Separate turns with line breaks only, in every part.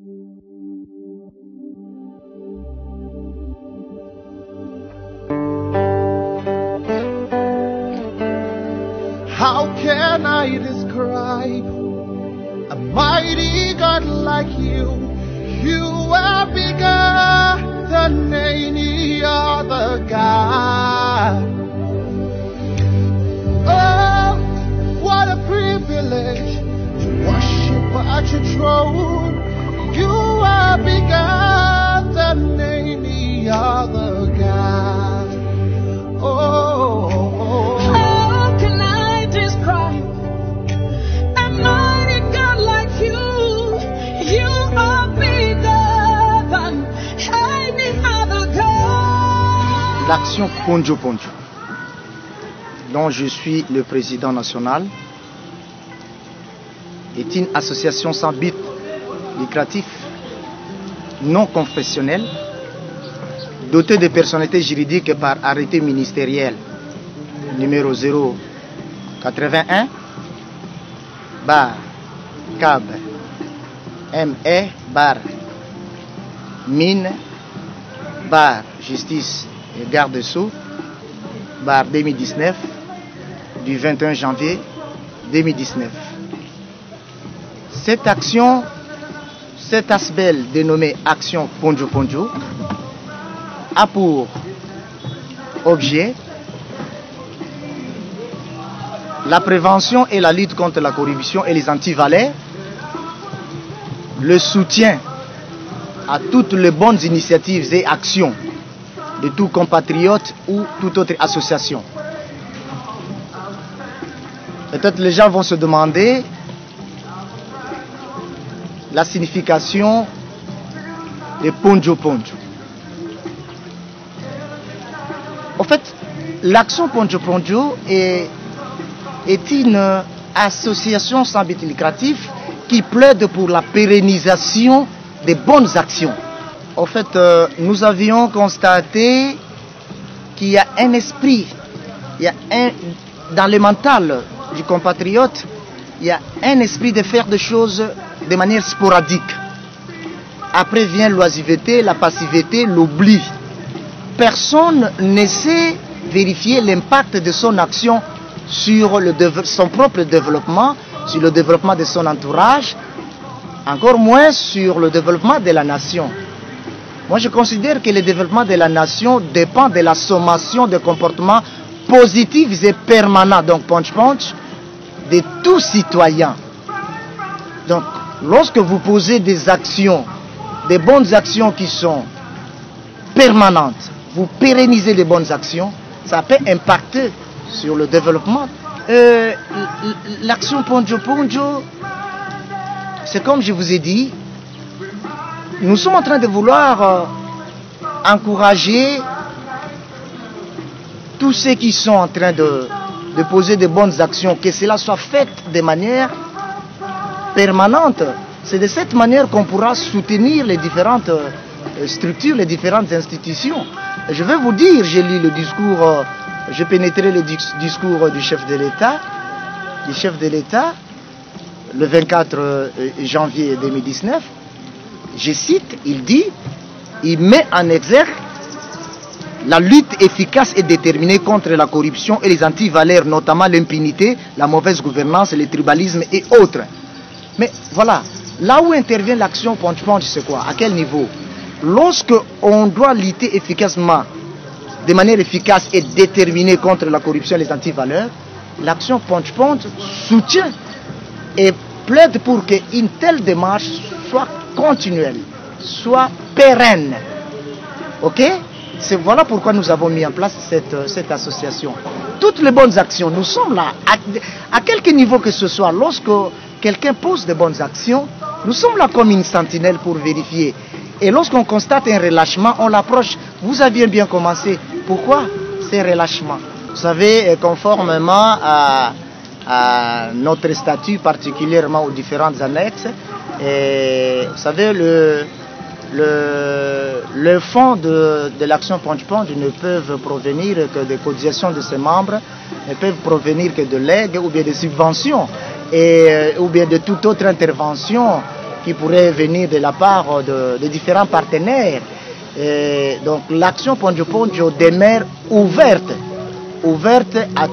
How can I describe a mighty God like you? You are bigger than any other God. Oh, what a privilege to worship at your throne. You are bigger than any other God. Oh,
how can I describe a mighty God like you? You are bigger than any other God.
L'action Ponjo Ponjo, dont je suis le président national, est une association sans but lucratif, non confessionnelle, dotée de personnalités juridiques par arrêté ministériel numéro 081 bar CAB ME bar mine bar justice et garde-sceaux bar 2019 du 21 janvier 2019. Cette action, cet ASBEL dénommé Action Ponjo Ponjo, a pour objet la prévention et la lutte contre la corruption et les antivaleurs, le soutien à toutes les bonnes initiatives et actions de tout compatriote ou toute autre association. Peut-être les gens vont se demander la signification de Ponjo Ponjo. En fait, l'action Ponjo Ponjo est une association sans but lucratif qui plaide pour la pérennisation des bonnes actions. En fait, nous avions constaté qu'il y a un esprit, dans le mental du compatriote, il y a un esprit de faire des choses de manière sporadique. Après vient l'oisiveté, la passivité, l'oubli. Personne ne sait vérifier l'impact de son action sur son propre développement, sur le développement de son entourage, encore moins sur le développement de la nation. Moi, je considère que le développement de la nation dépend de la sommation de comportements positifs et permanents, donc punch-punch, de tout citoyen. Donc, lorsque vous posez des actions, des bonnes actions qui sont permanentes, vous pérennisez les bonnes actions, ça peut impacter sur le développement. L'action Ponjo Ponjo, c'est comme je vous ai dit, nous sommes en train de vouloir encourager tous ceux qui sont en train de poser de bonnes actions, que cela soit fait de manière permanente. C'est de cette manière qu'on pourra soutenir les différentes structures, les différentes institutions. Je vais vous dire, j'ai lu le discours, j'ai pénétré le discours du chef de l'État, le 24 janvier 2019. Je cite, il dit, il met en exergue la lutte efficace et déterminée contre la corruption et les antivaleurs, notamment l'impunité, la mauvaise gouvernance, le tribalisme et autres. Mais voilà, là où intervient l'action punch-punch, c'est quoi? À quel niveau? Lorsque on doit lutter efficacement, de manière efficace et déterminée contre la corruption et les antivaleurs, l'action punch-punch soutient et plaide pour qu'une telle démarche soit continuelle, soit pérenne. Ok? Voilà pourquoi nous avons mis en place cette association. Toutes les bonnes actions, nous sommes là, à quelque niveau que ce soit, lorsque quelqu'un pose de bonnes actions, nous sommes là comme une sentinelle pour vérifier. Et lorsqu'on constate un relâchement, on l'approche. Vous aviez bien commencé. Pourquoi ces relâchements? Vous savez, conformément à notre statut, particulièrement aux différentes annexes, et, vous savez, le fonds de l'action punch-punch ne peuvent provenir que des cotisations de ses membres, ne peuvent provenir que de legs ou bien de subventions, ou bien de toute autre intervention qui pourrait venir de la part de différents partenaires. Et donc l'action Ponjo Ponjo demeure ouverte à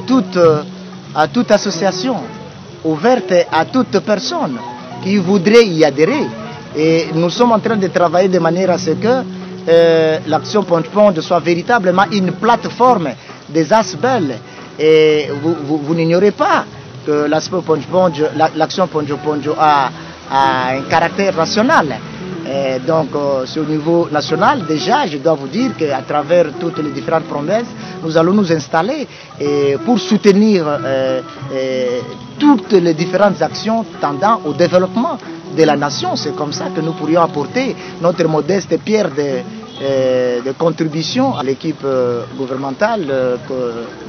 toute association, ouverte à toute personne qui voudrait y adhérer. Et nous sommes en train de travailler de manière à ce que l'action Ponjo Ponjo soit véritablement une plateforme des ASBEL. Et vous n'ignorez pas que l'action Ponjo Ponjo a un caractère national. Et donc, sur le niveau national, déjà, je dois vous dire qu'à travers toutes les différentes promesses, nous allons nous installer pour soutenir toutes les différentes actions tendant au développement de la nation. C'est comme ça que nous pourrions apporter notre modeste pierre de contribution à l'équipe gouvernementale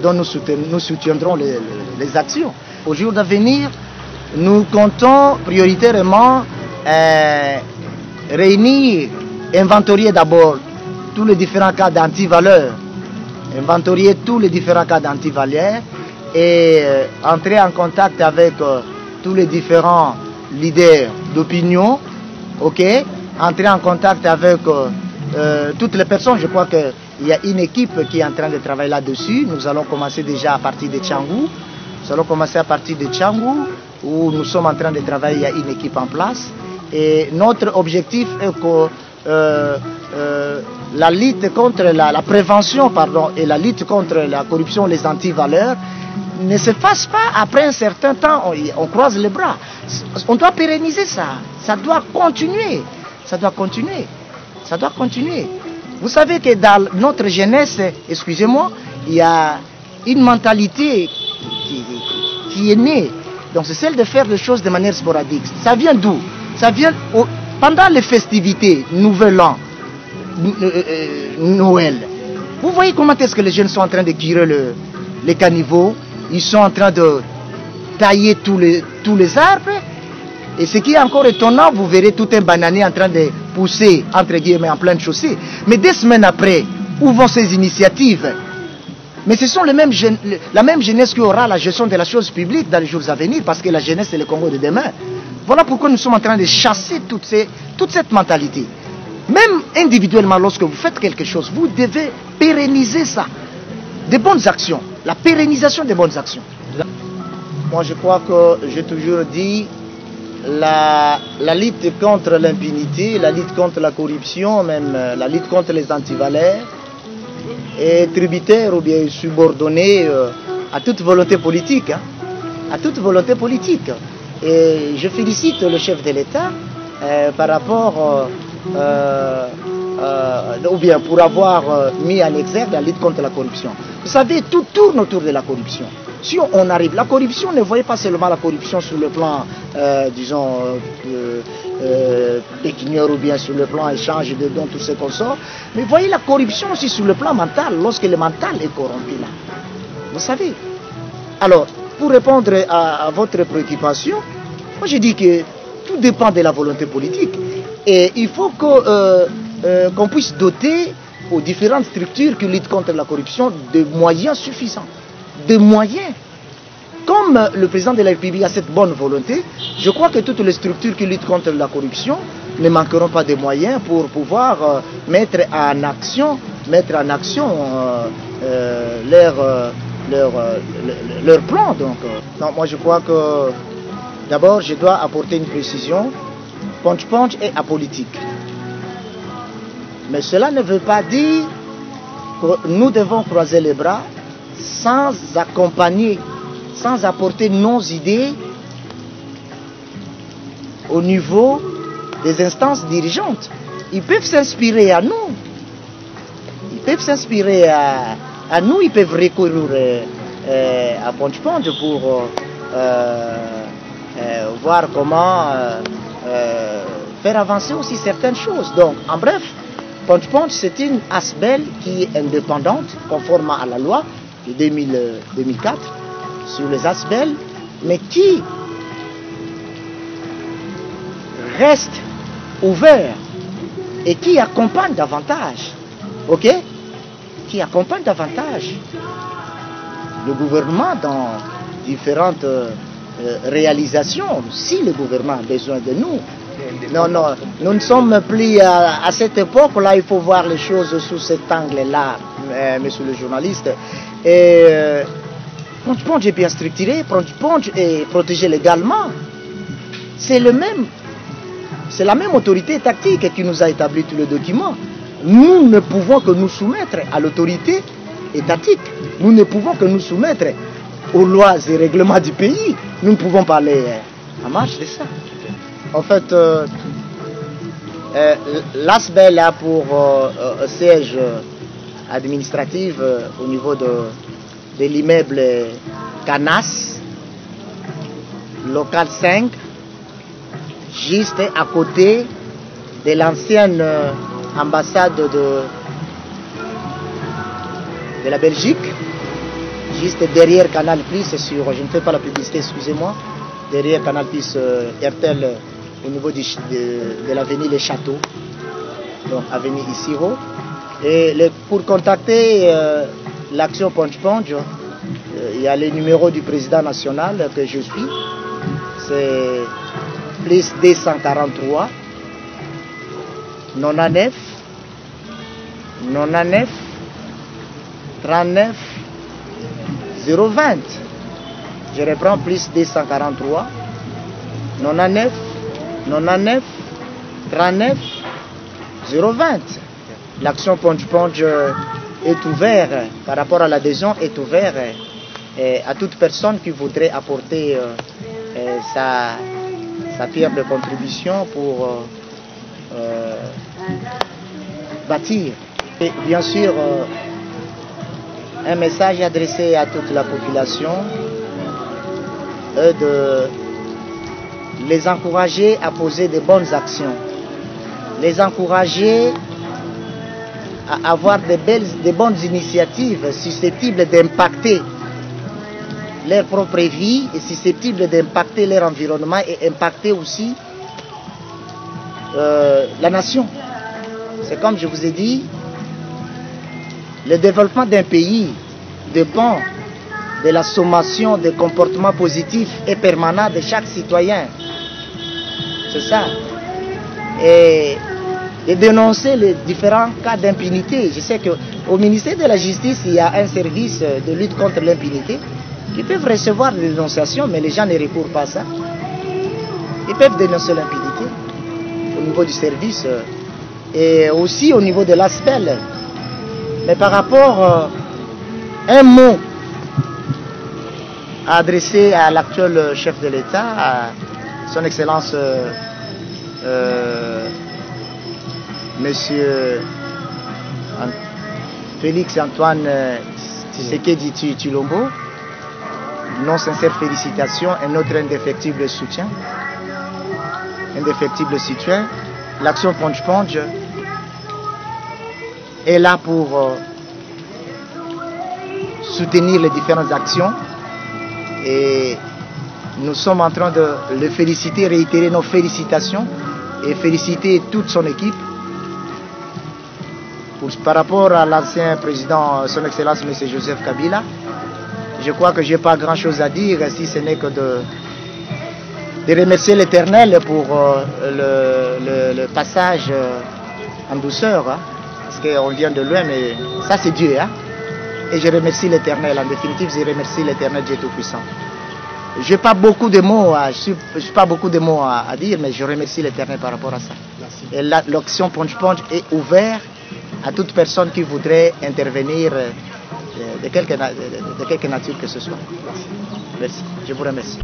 dont nous soutiendrons les actions. Au jour d'avenir, nous comptons prioritairement réunir, inventorier d'abord tous les différents cas d'antivaleurs, et entrer en contact avec tous les différents leaders d'opinion, entrer en contact avec toutes les personnes. Je crois qu'il y a une équipe qui est en train de travailler là-dessus. Nous allons commencer déjà à partir de Tchangou. Où nous sommes en train de travailler, il y a une équipe en place. Et notre objectif est que la lutte contre la prévention et la lutte contre la corruption, les antivaleurs, ne se fasse pas après un certain temps, on croise les bras. On doit pérenniser ça. Ça doit continuer. Vous savez que dans notre jeunesse, excusez-moi, il y a une mentalité qui est née. Donc c'est celle de faire les choses de manière sporadique. Ça vient d'où? Ça vient pendant les festivités, Nouvel An, Noël. Vous voyez comment est-ce que les jeunes sont en train de tirer les caniveaux. Ils sont en train de tailler tous les arbres. Et ce qui est encore étonnant, vous verrez tout un bananier en train de pousser, entre guillemets, en pleine chaussée. Mais 2 semaines après, où vont ces initiatives? Mais ce sont la même jeunesse qui aura la gestion de la chose publique dans les jours à venir, parce que la jeunesse, c'est le Congo de demain. Voilà pourquoi nous sommes en train de chasser toute cette mentalité. Même individuellement, lorsque vous faites quelque chose, vous devez pérenniser ça. Des bonnes actions, la pérennisation des bonnes actions. Moi, je crois que j'ai toujours dit, la lutte contre l'impunité, la lutte contre la corruption, même la lutte contre les antivaleurs, est tributaire ou bien subordonnée à toute volonté politique. À toute volonté politique. Et je félicite le chef de l'État par rapport, ou bien pour avoir mis en exergue la lutte contre la corruption. Vous savez, tout tourne autour de la corruption. Si on arrive, la corruption, ne voyez pas seulement la corruption sur le plan, disons, pécuniaire ou bien sur le plan échange de dons, tout ce qu'on sort, mais voyez la corruption aussi sur le plan mental, lorsque le mental est corrompu là. Vous savez. Alors, pour répondre à votre préoccupation, moi je dis que tout dépend de la volonté politique. Et il faut qu'on puisse doter aux différentes structures qui luttent contre la corruption de moyens suffisants. De moyens. Comme le président de la République a cette bonne volonté, je crois que toutes les structures qui luttent contre la corruption ne manqueront pas de moyens pour pouvoir mettre en action leur plan. Donc, moi je crois que d'abord je dois apporter une précision. Ponjo Ponjo est apolitique. Mais cela ne veut pas dire que nous devons croiser les bras sans accompagner, sans apporter nos idées au niveau des instances dirigeantes. Ils peuvent s'inspirer à nous. Ils peuvent recourir à Ponjo Ponjo pour voir comment faire avancer aussi certaines choses. Donc, en bref, Ponjo Ponjo, c'est une ASBEL qui est indépendante, conforme à la loi de 2004 sur les ASBEL, mais qui reste ouvert et qui accompagne davantage, qui accompagne davantage le gouvernement dans différentes réalisations. Si le gouvernement a besoin de nous, Non, non, nous ne sommes plus à cette époque-là, il faut voir les choses sous cet angle-là, monsieur le journaliste. Et Ponge est bien structuré, Ponge est protégé légalement. C'est la même autorité tactique qui nous a établi tous les documents. Nous ne pouvons que nous soumettre à l'autorité étatique. Nous ne pouvons que nous soumettre aux lois et règlements du pays. Nous ne pouvons pas aller en marche de ça. En fait, l'ASBEL a pour siège administratif au niveau de l'immeuble Canas, local 5, juste à côté de l'ancienne ambassade de la Belgique, juste derrière Canal Plus, je ne fais pas la publicité, excusez-moi, derrière Canal Plus RTL au niveau de l'avenue Les Châteaux, donc avenue Isiro. Et pour contacter l'action Ponge, il y a le numéro du président national que je suis, c'est plus 243 99 99 39 020. Je reprends, plus 243 99 99 39 020. L'action Ponge est ouverte, par rapport à l'adhésion, est ouverte à toute personne qui voudrait apporter sa pierre de contribution pour bâtir. Et bien sûr, un message adressé à toute la population est de les encourager à poser de bonnes actions, les encourager à avoir de bonnes initiatives susceptibles d'impacter leur propre vie et susceptibles d'impacter leur environnement et impacter aussi la nation. C'est comme je vous ai dit, le développement d'un pays dépend de la sommation des comportements positifs et permanents de chaque citoyen. C'est ça. Et de dénoncer les différents cas d'impunité. Je sais qu'au ministère de la Justice, il y a un service de lutte contre l'impunité qui peuvent recevoir des dénonciations, mais les gens ne recourent pas à ça. Ils peuvent dénoncer l'impunité au niveau du service et aussi au niveau de l'ASBEL. Mais par rapport un mot adressé à l'actuel chef de l'État, à son Excellence Monsieur Félix Antoine Tshisekedi Tshilombo, nos sincères félicitations et notre indéfectible soutien. L'action Ponge est là pour soutenir les différentes actions et nous sommes en train de le féliciter, réitérer nos félicitations et féliciter toute son équipe. Par rapport à l'ancien président, son Excellence M. Joseph Kabila, je crois que je n'ai pas grand chose à dire si ce n'est que de remercier l'Éternel pour le passage en douceur, hein, parce qu'on vient de loin, mais ça c'est Dieu. Hein, et je remercie l'Éternel, en définitive, je remercie l'Éternel Dieu Tout-Puissant. Je n'ai pas beaucoup de mots, à dire, mais je remercie l'Éternel par rapport à ça. Merci. Et l'action Ponge est ouverte à toute personne qui voudrait intervenir de quelque nature que ce soit. Merci. Je vous remercie.